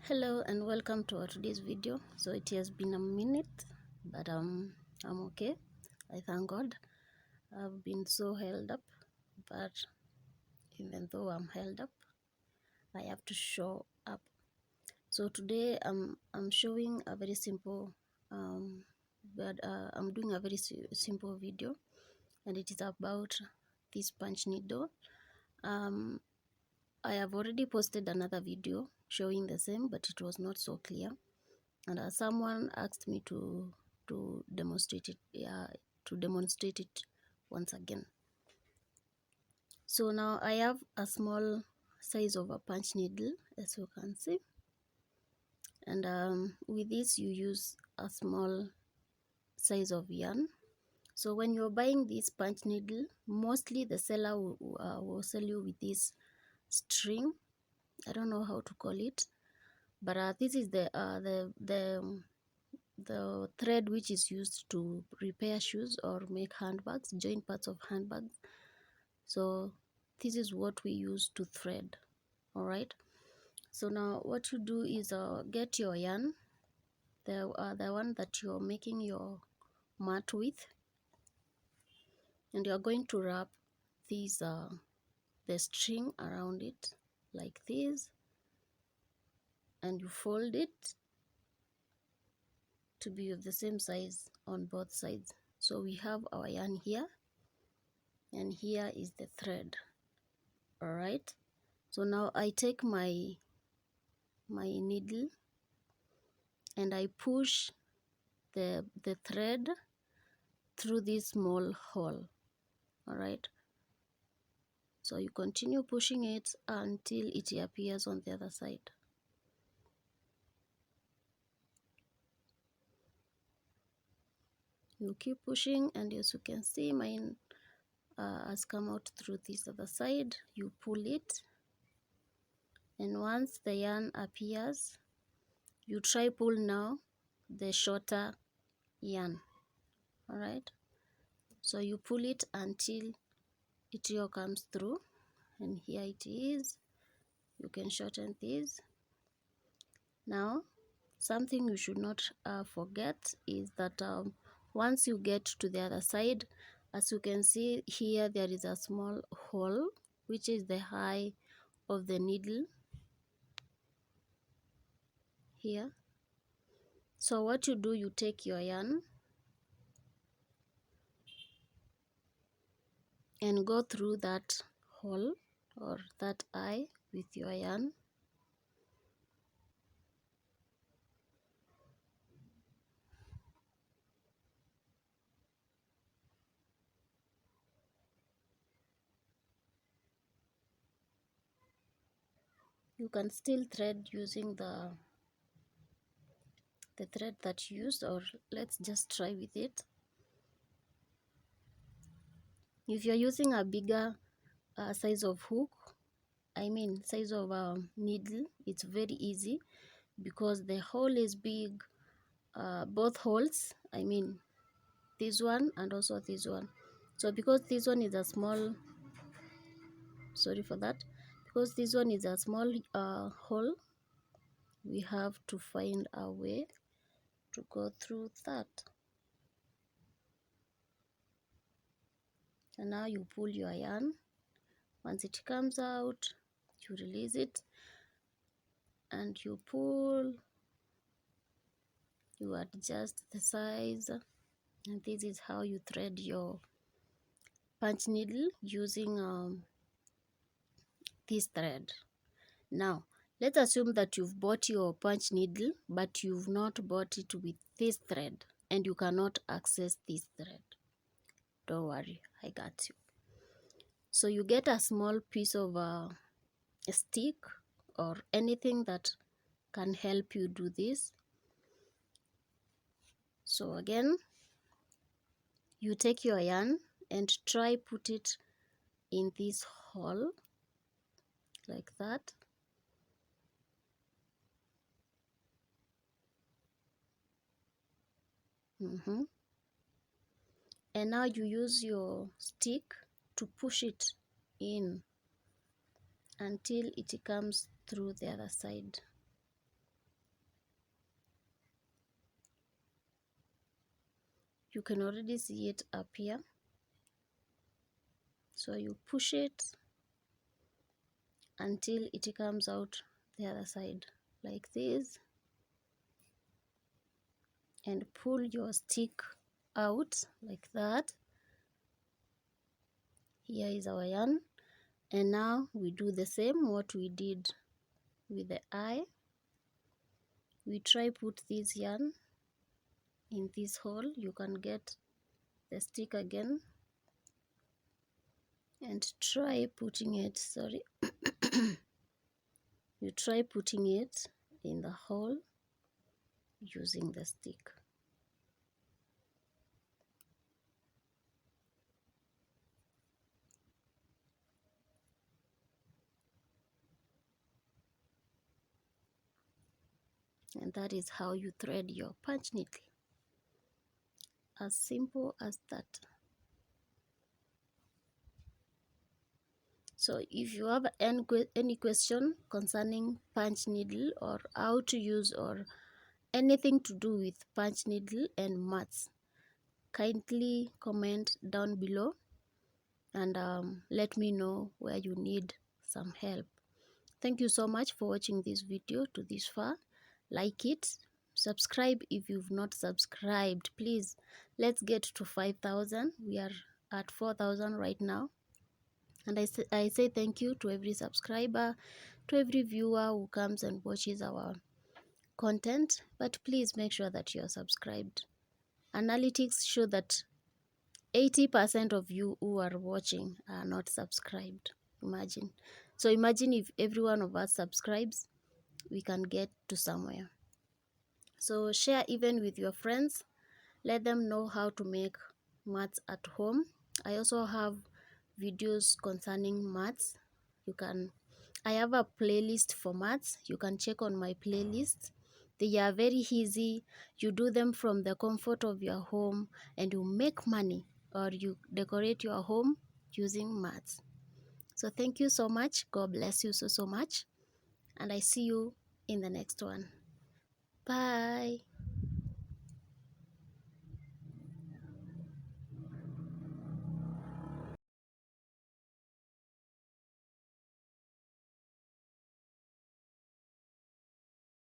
Hello and welcome to our today's video. So it has been a minute, but I'm okay. I thank God. I've been so held up, but even though I'm held up, I have to show up. So today I'm showing a very simple but I'm doing a very simple video, and it is about this punch needle. I have already posted another video showing the same, but it was not so clear, and someone asked me to demonstrate it, once again. So now I have a small size of a punch needle, as you can see, and with this you use a small size of yarn. So when you're buying this punch needle, mostly the seller will sell you with this string. I don't know how to call it, but this is the thread which is used to repair shoes or make handbags, join parts of handbags. So this is what we use to thread. All right, so now what you do is get your yarn, the one that you're making your mat with, and you're going to wrap these the string around it like this, and you fold it to be of the same size on both sides. So we have our yarn here, and here is the thread. All right, so now I take my needle and I push the thread through this small hole. All right, so you continue pushing it until it appears on the other side. You keep pushing, and as you can see, mine has come out through this other side. You pull it, and once the yarn appears, you try pull now the shorter yarn. All right, so you pull it until it all comes through, and here it is. You can shorten this. Now something you should not forget is that once you get to the other side, as you can see here, there is a small hole which is the high of the needle here. So what you do, you take your yarn and go through that hole or that eye with your yarn. You can still thread using the thread that you used, or let's just try with it. If you're using a bigger size of hook, size of needle, it's very easy because the hole is big. Both holes, this one and also this one. So because this one is a small, sorry for that, because this one is a small hole, we have to find a way to go through that. And now you pull your yarn. Once it comes out, you release it and you pull, you adjust the size, and this is how you thread your punch needle using this thread. Now let's assume that you've bought your punch needle, but you've not bought it with this thread and you cannot access this thread. Don't worry, I got you. So you get a small piece of a stick or anything that can help you do this. So again, you take your yarn and try put it in this hole like that. And now you use your stick to push it in until it comes through the other side. You can already see it up here. So you push it until it comes out the other side like this, and pull your stick out like that. Here is our yarn, and now we do the same what we did with the eye. We try put this yarn in this hole. You can get the stick again and try putting it, sorry, you try putting it in the hole using the stick. And that is how you thread your punch needle. As simple as that. So if you have any question concerning punch needle or how to use or anything to do with punch needle and mats, kindly comment down below and let me know where you need some help. Thank you so much for watching this video to this far. Like it, subscribe if you've not subscribed, please. Let's get to 5,000. We are at 4,000 right now. And I say thank you to every subscriber, to every viewer who comes and watches our content. But please make sure that you are subscribed. Analytics show that 80% of you who are watching are not subscribed. Imagine. So imagine if every one of us subscribes, we can get to somewhere. So share even with your friends. Let them know how to make mats at home. I also have videos concerning mats. I have a playlist for mats. You can check on my playlist. They are very easy. You do them from the comfort of your home and you make money, or you decorate your home using mats. So thank you so much. God bless you so much. And I see you in the next one. Bye.